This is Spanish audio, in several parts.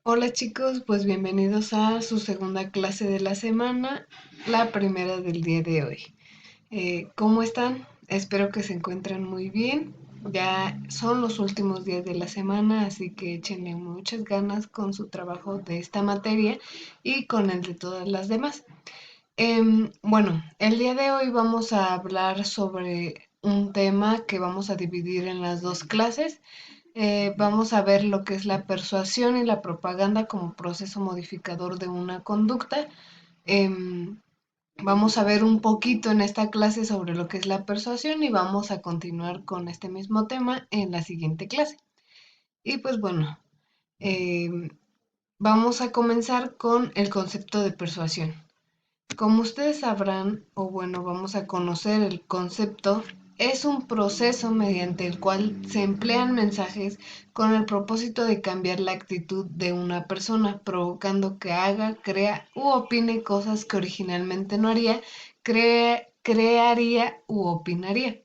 Hola chicos, pues bienvenidos a su segunda clase de la semana, la primera del día de hoy. ¿Cómo están? Espero que se encuentren muy bien. Ya son los últimos días de la semana, así que échenle muchas ganas con su trabajo de esta materia y con el de todas las demás. Bueno, el día de hoy vamos a hablar sobre un tema que vamos a dividir en las dos clases. Vamos a ver lo que es la persuasión y la propaganda como proceso modificador de una conducta. Em, Vamos a ver un poquito en esta clase sobre lo que es la persuasión y vamos a continuar con este mismo tema en la siguiente clase. Y pues bueno, em, vamos a comenzar con el concepto de persuasión. Como ustedes sabrán, o bueno, vamos a conocer el concepto, es un proceso mediante el cual se emplean mensajes con el propósito de cambiar la actitud de una persona, provocando que haga, crea u opine cosas que originalmente no haría, crearía u opinaría.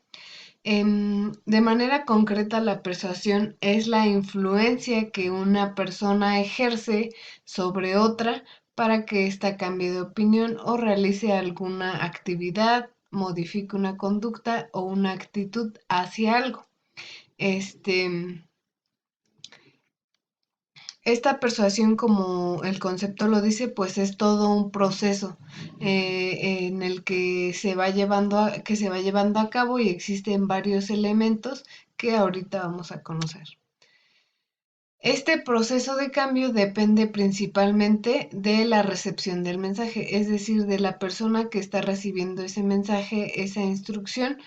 De manera concreta, la persuasión es la influencia que una persona ejerce sobre otra para que ésta cambie de opinión o realice alguna actividad, modifique una conducta o una actitud hacia algo. Este, esta persuasión, como el concepto lo dice, pues es todo un proceso en el que que se va llevando a cabo y existen varios elementos que ahorita vamos a conocer. Este proceso de cambio depende principalmente de la recepción del mensaje, es decir, de la persona que está recibiendo ese mensaje, esa instrucción.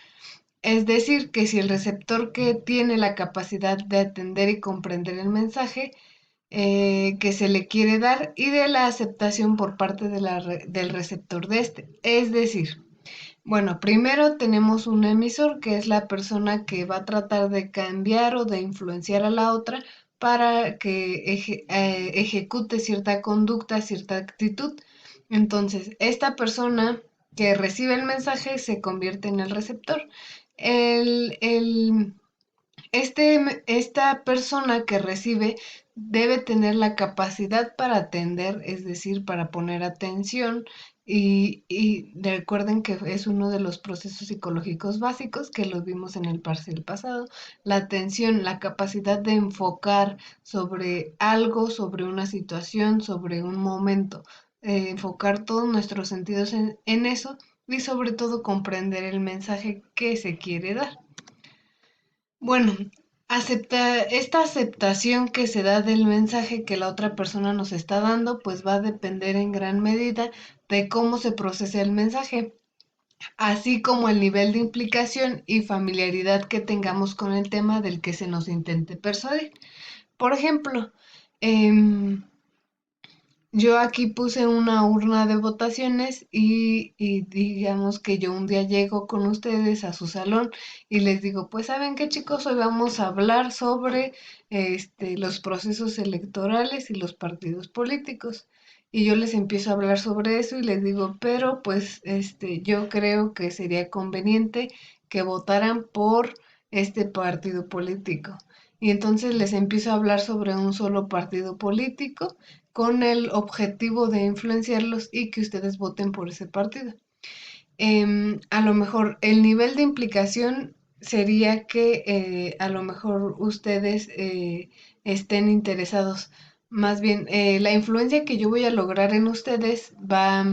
Es decir, que si el receptor que tiene la capacidad de atender y comprender el mensaje que se le quiere dar y de la aceptación por parte de del receptor de este. Es decir, bueno, primero tenemos un emisor que es la persona que va a tratar de cambiar o de influenciar a la otra para que ejecute cierta conducta, cierta actitud. Entonces, esta persona que recibe el mensaje se convierte en el receptor. El, el, esta persona que recibe debe tener la capacidad para atender, es decir, para poner atención y recuerden que es uno de los procesos psicológicos básicos que los vimos en el parcial pasado. La atención, la capacidad de enfocar sobre algo, sobre una situación, sobre un momento, enfocar todos nuestros sentidos en eso y sobre todo comprender el mensaje que se quiere dar. Bueno, esta aceptación que se da del mensaje que la otra persona nos está dando, pues va a depender en gran medida de cómo se procesa el mensaje, así como el nivel de implicación y familiaridad que tengamos con el tema del que se nos intente persuadir. Por ejemplo, em, yo aquí puse una urna de votaciones y digamos que yo un día llego con ustedes a su salón y les digo, pues saben qué chicos, hoy vamos a hablar sobre los procesos electorales y los partidos políticos. Y yo les empiezo a hablar sobre eso y les digo, pero pues yo creo que sería conveniente que votaran por este partido político. Y entonces les empiezo a hablar sobre un solo partido político con el objetivo de influenciarlos y que ustedes voten por ese partido. A lo mejor el nivel de implicación sería que a lo mejor ustedes estén interesados. Más bien, la influencia que yo voy a lograr en ustedes va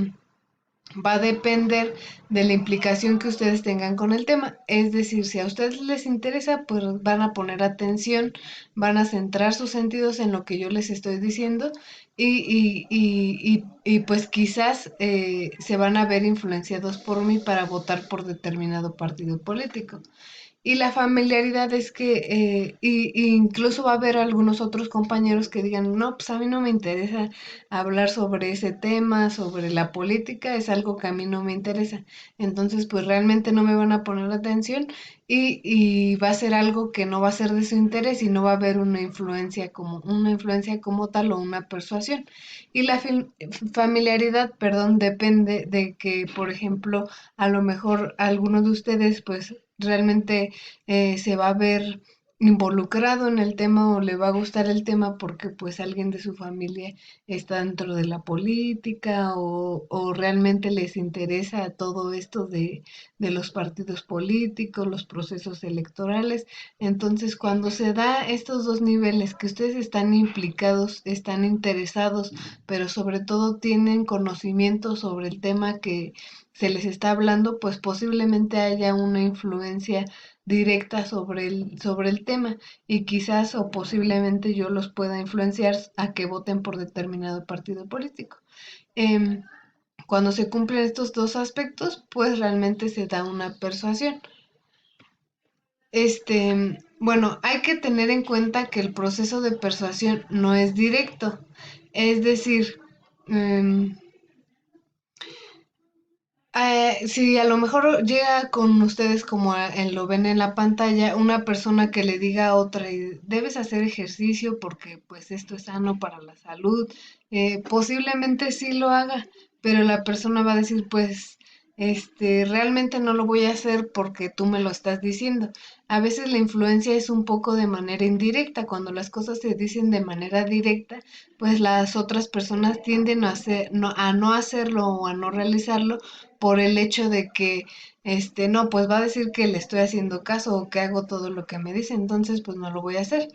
a depender de la implicación que ustedes tengan con el tema. Es decir, si a ustedes les interesa, pues van a poner atención, van a centrar sus sentidos en lo que yo les estoy diciendo pues quizás se van a ver influenciados por mí para votar por determinado partido político. Y la familiaridad es que incluso va a haber algunos otros compañeros que digan, no, pues a mí no me interesa hablar sobre ese tema, sobre la política, es algo que a mí no me interesa. Entonces, pues realmente no me van a poner atención y va a ser algo que no va a ser de su interés y no va a haber una influencia como tal o una persuasión. Y la familiaridad, perdón, depende de que, por ejemplo, a lo mejor algunos de ustedes, pues realmente se va a ver involucrado en el tema o le va a gustar el tema porque pues alguien de su familia está dentro de la política o realmente les interesa todo esto de los partidos políticos, los procesos electorales. Entonces, cuando se da estos dos niveles, que ustedes están implicados, están interesados, pero sobre todo tienen conocimiento sobre el tema que se les está hablando, pues posiblemente haya una influencia directa sobre el tema y quizás o posiblemente yo los pueda influenciar a que voten por determinado partido político. Em, Cuando se cumplen estos dos aspectos, pues realmente se da una persuasión. Bueno, hay que tener en cuenta que el proceso de persuasión no es directo. Es decir, em, si a lo mejor llega con ustedes como lo ven en la pantalla, una persona que le diga a otra, debes hacer ejercicio porque pues esto es sano para la salud, posiblemente sí lo haga, pero la persona va a decir pues, realmente no lo voy a hacer porque tú me lo estás diciendo. A veces la influencia es un poco de manera indirecta, cuando las cosas se dicen de manera directa, pues las otras personas tienden a no hacerlo o a no realizarlo por el hecho de que, no, pues va a decir que le estoy haciendo caso o que hago todo lo que me dice, entonces pues no lo voy a hacer.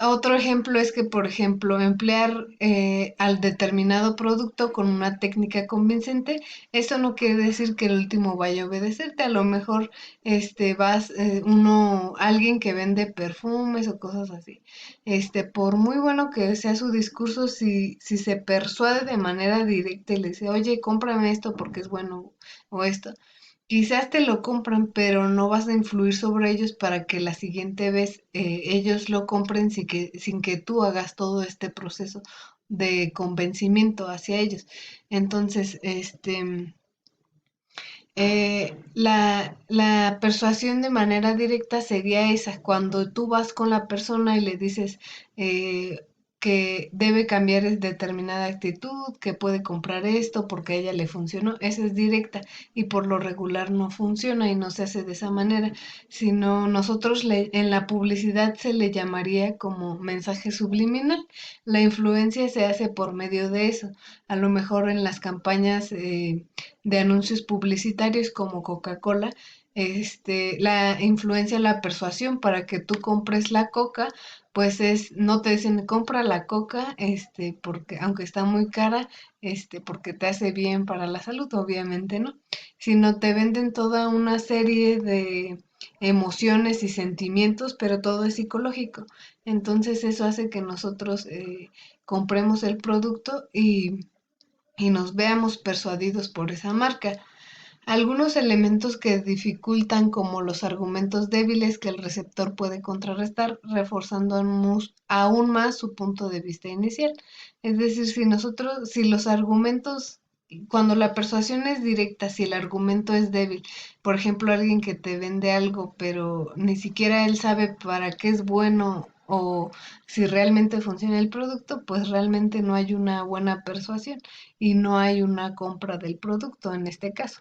Otro ejemplo es que, por ejemplo, emplear al determinado producto con una técnica convincente, eso no quiere decir que el último vaya a obedecerte. A lo mejor alguien que vende perfumes o cosas así. Por muy bueno que sea su discurso, si se persuade de manera directa y le dice, oye, cómprame esto porque es bueno o esto. Quizás te lo compran, pero no vas a influir sobre ellos para que la siguiente vez ellos lo compren sin que tú hagas todo este proceso de convencimiento hacia ellos. Entonces, la persuasión de manera directa sería esa, cuando tú vas con la persona y le dices eh, que debe cambiar determinada actitud, que puede comprar esto porque a ella le funcionó, esa es directa y por lo regular no funciona y no se hace de esa manera, sino en la publicidad se le llamaría como mensaje subliminal. La influencia se hace por medio de eso. A lo mejor en las campañas de anuncios publicitarios como Coca-Cola, la influencia, la persuasión para que tú compres la coca, pues no te dicen compra la coca, porque aunque está muy cara, porque te hace bien para la salud, obviamente no, sino te venden toda una serie de emociones y sentimientos, pero todo es psicológico. Entonces eso hace que nosotros compremos el producto y nos veamos persuadidos por esa marca. Algunos elementos que dificultan como los argumentos débiles que el receptor puede contrarrestar, reforzando aún más su punto de vista inicial. Es decir, si los argumentos, cuando la persuasión es directa, si el argumento es débil, por ejemplo, alguien que te vende algo, pero ni siquiera él sabe para qué es bueno o si realmente funciona el producto, pues realmente no hay una buena persuasión y no hay una compra del producto en este caso.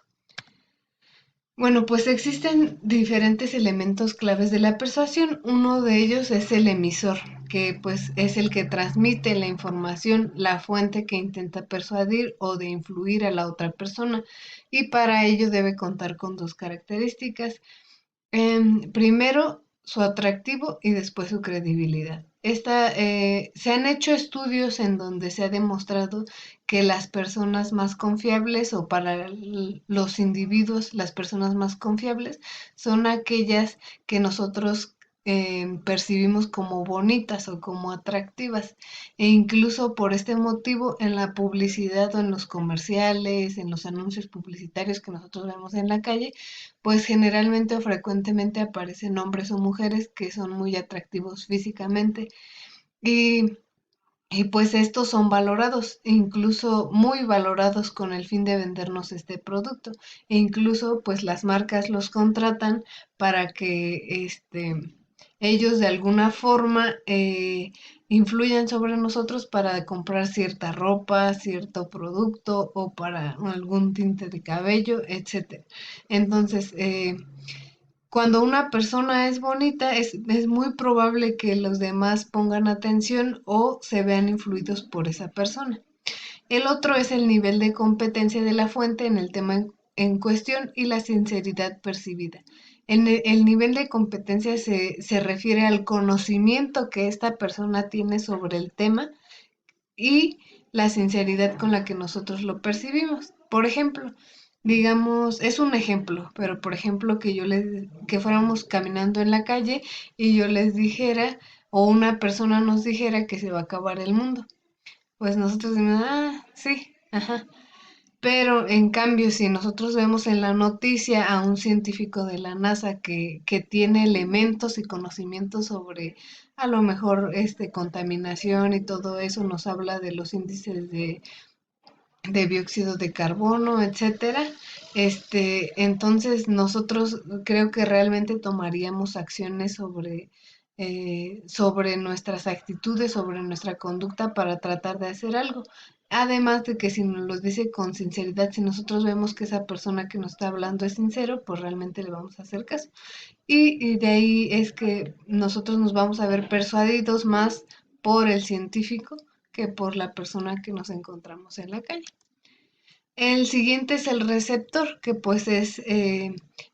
Bueno, pues existen diferentes elementos claves de la persuasión. Uno de ellos es el emisor, que pues es el que transmite la información, la fuente que intenta persuadir o de influir a la otra persona. Y para ello debe contar con dos características. Primero, su atractivo y después su credibilidad. Se han hecho estudios en donde se ha demostrado que las personas más confiables o para los individuos, las personas más confiables son aquellas que nosotros percibimos como bonitas o como atractivas. E incluso por este motivo en la publicidad o en los comerciales, en los anuncios publicitarios que nosotros vemos en la calle, pues generalmente o frecuentemente aparecen hombres o mujeres que son muy atractivos físicamente y, y pues estos son valorados, incluso muy valorados con el fin de vendernos este producto. E incluso pues las marcas los contratan para que ellos de alguna forma influyan sobre nosotros para comprar cierta ropa, cierto producto o para algún tinte de cabello, etcétera. Entonces, Cuando una persona es bonita, es muy probable que los demás pongan atención o se vean influidos por esa persona. El otro es el nivel de competencia de la fuente en el tema en cuestión y la sinceridad percibida. El nivel de competencia se refiere al conocimiento que esta persona tiene sobre el tema y la sinceridad con la que nosotros lo percibimos. Por ejemplo, digamos, es un ejemplo, pero por ejemplo que fuéramos caminando en la calle y yo les dijera o una persona nos dijera que se va a acabar el mundo. Pues nosotros decimos, ah, sí, ajá. Pero en cambio, si nosotros vemos en la noticia a un científico de la NASA que tiene elementos y conocimientos sobre a lo mejor contaminación y todo eso, nos habla de los índices de dióxido de carbono, etcétera. Entonces nosotros creo que realmente tomaríamos acciones sobre nuestras actitudes, sobre nuestra conducta para tratar de hacer algo. Además de que si nos lo dice con sinceridad, si nosotros vemos que esa persona que nos está hablando es sincero, pues realmente le vamos a hacer caso. Y de ahí es que nosotros nos vamos a ver persuadidos más por el científico que por la persona que nos encontramos en la calle. El siguiente es el receptor, que pues es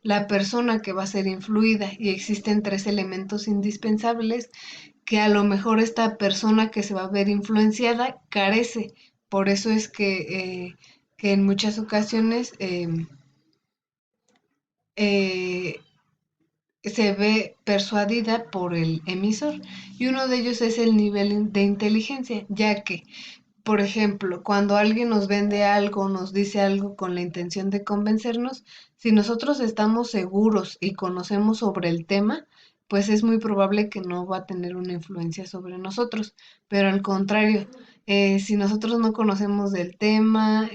la persona que va a ser influida y existen tres elementos indispensables que a lo mejor esta persona que se va a ver influenciada carece. Por eso es que en muchas ocasiones eh, se ve persuadida por el emisor y uno de ellos es el nivel de inteligencia, ya que por ejemplo, cuando alguien nos vende algo, nos dice algo con la intención de convencernos, si nosotros estamos seguros y conocemos sobre el tema, pues es muy probable que no va a tener una influencia sobre nosotros. Pero al contrario, si nosotros no conocemos del tema,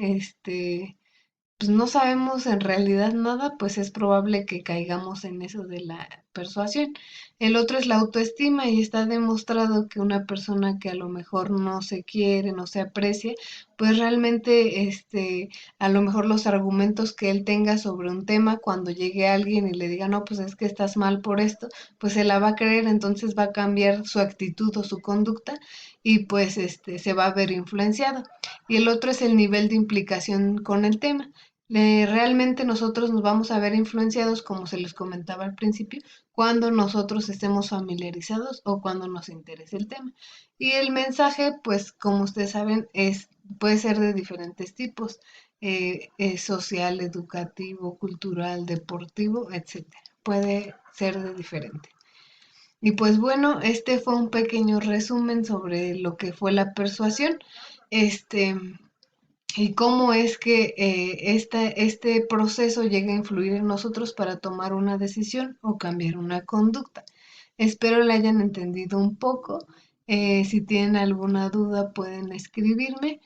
pues no sabemos en realidad nada, pues es probable que caigamos en eso de la persuasión. El otro es la autoestima y está demostrado que una persona que a lo mejor no se quiere, no se aprecia, pues realmente a lo mejor los argumentos que él tenga sobre un tema, cuando llegue alguien y le diga, no, pues es que estás mal por esto, pues se la va a creer, entonces va a cambiar su actitud o su conducta y pues se va a ver influenciado. Y el otro es el nivel de implicación con el tema. Realmente nosotros nos vamos a ver influenciados, como se les comentaba al principio, cuando nosotros estemos familiarizados o cuando nos interese el tema. Y el mensaje, pues como ustedes saben, puede ser de diferentes tipos, social, educativo, cultural, deportivo, etcétera. Puede ser de diferente. Y pues bueno, este fue un pequeño resumen sobre lo que fue la persuasión. Este, y cómo es que este proceso llega a influir en nosotros para tomar una decisión o cambiar una conducta. Espero le hayan entendido un poco. Si tienen alguna duda pueden escribirme.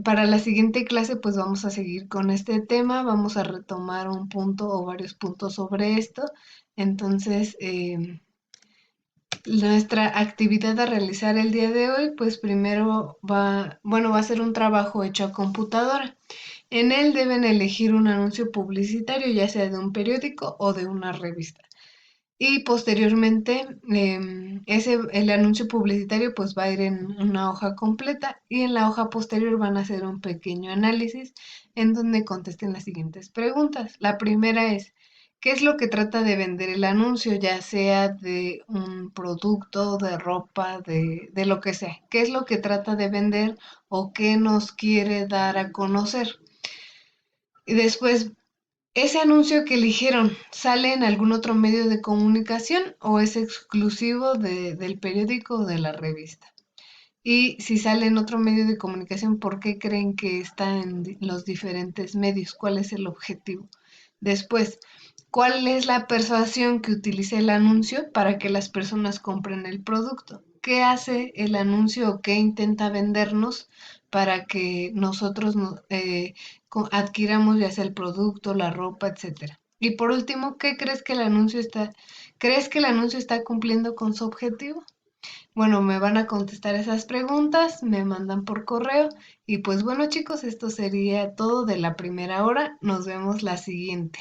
Para la siguiente clase pues vamos a seguir con este tema. Vamos a retomar un punto o varios puntos sobre esto. Entonces, nuestra actividad a realizar el día de hoy, pues primero va a ser un trabajo hecho a computadora. En él deben elegir un anuncio publicitario, ya sea de un periódico o de una revista. Y posteriormente, el anuncio publicitario pues va a ir en una hoja completa y en la hoja posterior van a hacer un pequeño análisis en donde contesten las siguientes preguntas. La primera es, ¿qué es lo que trata de vender el anuncio? Ya sea de un producto, de ropa, de lo que sea. ¿Qué es lo que trata de vender o qué nos quiere dar a conocer? Y después, ¿ese anuncio que eligieron sale en algún otro medio de comunicación o es exclusivo del periódico o de la revista? Y si sale en otro medio de comunicación, ¿por qué creen que está en los diferentes medios? ¿Cuál es el objetivo? Después, ¿cuál es la persuasión que utiliza el anuncio para que las personas compren el producto? ¿Qué hace el anuncio o qué intenta vendernos para que nosotros adquiramos ya sea el producto, la ropa, etcétera? Y por último, ¿crees que el anuncio está cumpliendo con su objetivo? Bueno, me van a contestar esas preguntas, me mandan por correo y pues bueno chicos, esto sería todo de la primera hora. Nos vemos la siguiente.